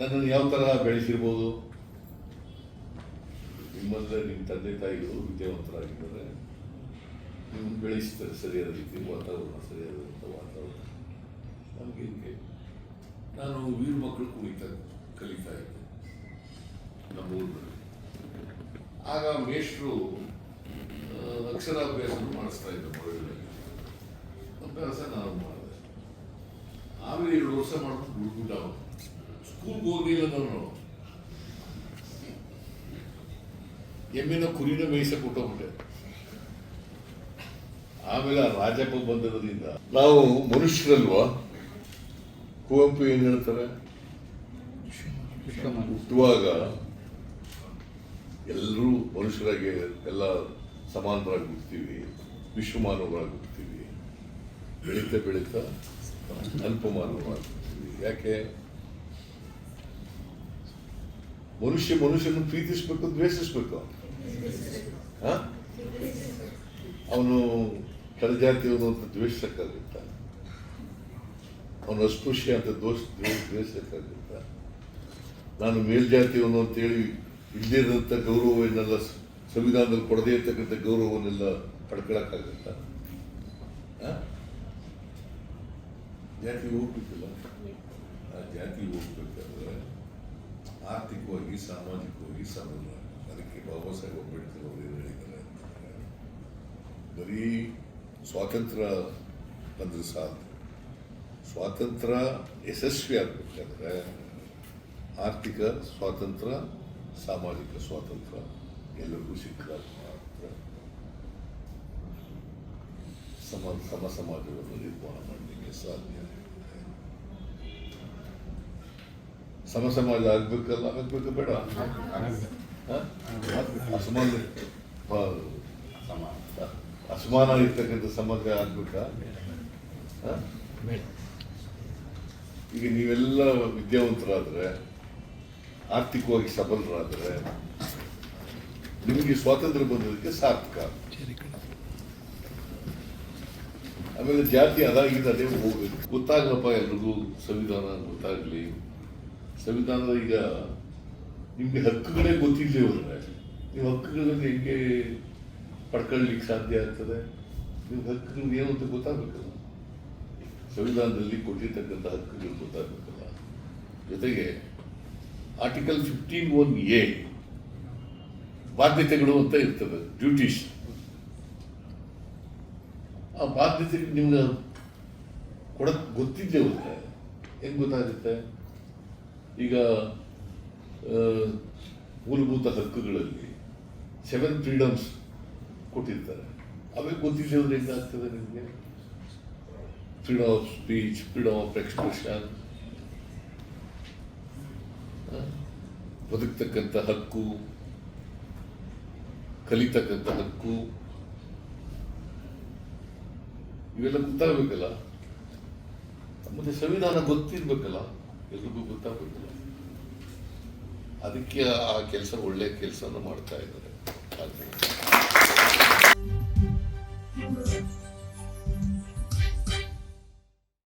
ನನ್ನನ್ನು ಯಾವ ತರಹ ಬೆಳೆಸಿರ್ಬೋದು? ನಿಮ್ಮಲ್ಲೇ ನಿಮ್ಮ ತಂದೆ ತಾಯಿಗಳು ವಿದ್ಯಾವಂತರಾಗಿದ್ದಾರೆ, ನೀವು ಬೆಳೆಸ್ತಾರೆ ಸರಿಯಾದ ರೀತಿ ವಾತಾವರಣ, ಸರಿಯಾದಂಥ ವಾತಾವರಣ. ನಮಗೆ ಹಿಂಗೆ ನಾನು ವೀರ ಮಕ್ಕಳು ಕಲಿತಾ ಇದ್ದೆ ನಮ್ಮ ಊರಿನಲ್ಲಿ. ಆಗ ಮೇಷ್ಟ್ರು ಅಕ್ಷರಾಭ್ಯಾಸ ಮಾಡಿಸ್ತಾ ಇದ್ದರು ಮರಗಳಲ್ಲಿ. ಅಭ್ಯಾಸ ನಾನು ಮಾಡಿದೆ. ಆಮೇಲೆ 2 ವರ್ಷ ಮಾಡ್ಕೊಂಡು ಬಿಡ್ಬಿಟ್ಟ. ಸ್ಕೂಲ್ಗೆ ಹೋಗಲಿಲ್ಲ ನಾನು. ಎಮ್ಮೆನ ಕುರಿನ ಮೇಯಿಸಕ್ಕೆ ಕೊಟ್ಟೋಗ್ಬಿಟ್ಟೆ. ಆಮೇಲೆ ರಾಜಪ್ಪ ಬಂದಿರೋದ್ರಿಂದ ನಾವು ಮನುಷ್ಯರಲ್ವಾ? ಕುವೆಂಪು ಏನ್ ಹೇಳ್ತಾರೆ? ಹುಟ್ಟುವಾಗ ಎಲ್ಲರೂ ಮನುಷ್ಯರಾಗಿ ಎಲ್ಲ ಸಮಾನರಾಗಿ ಹುಡ್ತೀವಿ, ವಿಶ್ವಮಾನವರಾಗಿ ಹುಡ್ತೀವಿ. ಬೆಳೀತಾ ಬೆಳೀತಾ ಅಲ್ಪಮಾನವರಾಗಿ ಹುಡ್ತೀವಿ. ಯಾಕೆ? ಮನುಷ್ಯನ ಪ್ರೀತಿಸ್ಬೇಕು, ದ್ವೇಷಿಸ್ಬೇಕು. ಅವನು ಕೆಳಜಾತಿಯವನು ಅಂತ ದ್ವೇಷಕ್ಕಾಗುತ್ತ? ಅವನು ಅಸ್ಪೃಶ್ಯ ಅಂತ ದ್ವೇಷಕ್ಕಾಗುತ್ತ? ನಾನು ಮೇಲ್ಜಾತಿಯವನು ಅಂತೇಳಿ ಇಲ್ಲದಿರೋಂಥ ಗೌರವವನ್ನೆಲ್ಲ ಸಂವಿಧಾನದಲ್ಲಿ ಕೊಡದೇ ಇರ್ತಕ್ಕಂಥ ಗೌರವವನ್ನೆಲ್ಲ ಪಡ್ಕೊಳಕ್ಕಾಗತ್ತ? ಜಾತಿ ಹೋಗ್ಬೇಕಿಲ್ಲ. ಆ ಜಾತಿ ಹೋಗ್ಬೇಕಾದ್ರೆ ಆರ್ಥಿಕವಾಗಿ, ಸಾಮಾಜಿಕವಾಗಿ ಸಬಲ. ಅದಕ್ಕೆ ಬಾಬಾ ಸಾಹೇಬ್ ಅಂಬೇಡ್ಕರ್ ಅವರು ಏನು ಹೇಳಿದ್ದಾರೆ? ಬರೀ ಸ್ವಾತಂತ್ರ್ಯ ಬಂದರೆ ಸಾಧ್ಯ. ಸ್ವಾತಂತ್ರ್ಯ ಯಶಸ್ವಿ ಆಗಬೇಕಾದ್ರೆ ಆರ್ಥಿಕ ಸ್ವಾತಂತ್ರ್ಯ, ಸಾಮಾಜಿಕ ಸ್ವಾತಂತ್ರ್ಯ ಎಲ್ಲರಿಗೂ ಸಿಕ್ಕಾಗ ಮಾತ್ರ ಸಮ ಸಮಾಜವನ್ನು ನಿರ್ಮಾಣ ಮಾಡಲಿಕ್ಕೆ ಸಾಧ್ಯ. ಸಮ ಸಮಾಜ ಆಗ್ಬೇಕಲ್ಲ? ಆಗಬೇಕು ಬೇಡ? ಅಸಮಾನ ಇರ್ತಕ್ಕಂಥ ಸಮಾಜ ಆಗ್ಬೇಕಾ? ಈಗ ನೀವೆಲ್ಲ ವಿದ್ಯಾವಂತರಾದ್ರೆ, ಆರ್ಥಿಕವಾಗಿ ಸಬಲರಾದ್ರೆ ನಿಮಗೆ ಸ್ವಾತಂತ್ರ್ಯ ಬಂದದಕ್ಕೆ ಸಾರ್ಥಕ. ಆಮೇಲೆ ಜಾತಿ ಅದಾಗಿದೆ ಹೋಗ್ಬೇಕು. ಗೊತ್ತಾಗಲಪ್ಪ ಎಲ್ರಿಗೂ, ಸಂವಿಧಾನ ಗೊತ್ತಾಗ್ಲಿ. ಸಂವಿಧಾನದ ಈಗ ನಿಮ್ಗೆ ಹಕ್ಕುಗಳೇ ಗೊತ್ತಿಲ್ಲದೆ ಹೋದ್ರೆ ನೀವು ಹಕ್ಕುಗಳನ್ನು ಹೆಂಗೆ ಪಡ್ಕೊಳ್ಳಿಕ್ಕೆ ಸಾಧ್ಯ ಆಗ್ತದೆ? ನಿಮ್ಗೆ ಹಕ್ಕುಗಳು ಏನು ಅಂತ ಗೊತ್ತಾಗಬೇಕಲ್ಲ. ಸಂವಿಧಾನದಲ್ಲಿ ಕೊಟ್ಟಿರ್ತಕ್ಕಂಥ ಹಕ್ಕುಗಳು ಗೊತ್ತಾಗಬೇಕಲ್ಲ. ಜೊತೆಗೆ ಆರ್ಟಿಕಲ್ 15(1)A ಬಾಧ್ಯತೆಗಳು ಅಂತ ಇರ್ತದೆ, ಡ್ಯೂಟೀಸ್. ಆ ಬಾಧ್ಯತೆಗೆ ನಿಮ್ಗೆ ಕೊಡಕ್ ಗೊತ್ತಿದ್ದೇ ಹೋದ್ರೆ ಹೆಂಗ್ ಗೊತ್ತಾಗುತ್ತೆ? ಈಗ ಮೂಲಭೂತ ಹಕ್ಕುಗಳಲ್ಲಿ 7 ಫ್ರೀಡಮ್ಸ್ ಕೊಟ್ಟಿರ್ತಾರೆ. ಅವಾಗ ಗೊತ್ತಿದ್ದೇ ಹೋದ್ರೆ ಹೆಂಗಾಗ್ತದೆ ನಿಮಗೆ? Freedom of speech, freedom of expression, ಬದುಕ್ತಕ್ಕಂಥ ಹಕ್ಕು, ಕಲಿತಕ್ಕಂಥ ಹಕ್ಕು, ಇವೆಲ್ಲ ಗೊತ್ತಾಗಬೇಕಲ್ಲ. ಮತ್ತೆ ಸಂವಿಧಾನ ಗೊತ್ತಿರ್ಬೇಕಲ್ಲ, ಎಲ್ರಿಗೂ ಗೊತ್ತಾಗಬೇಕಲ್ಲ. ಅದಕ್ಕೆ ಆ ಕೆಲಸ, ಒಳ್ಳೆ ಕೆಲಸನ ಮಾಡ್ತಾ ಇದ್ದಾರೆ.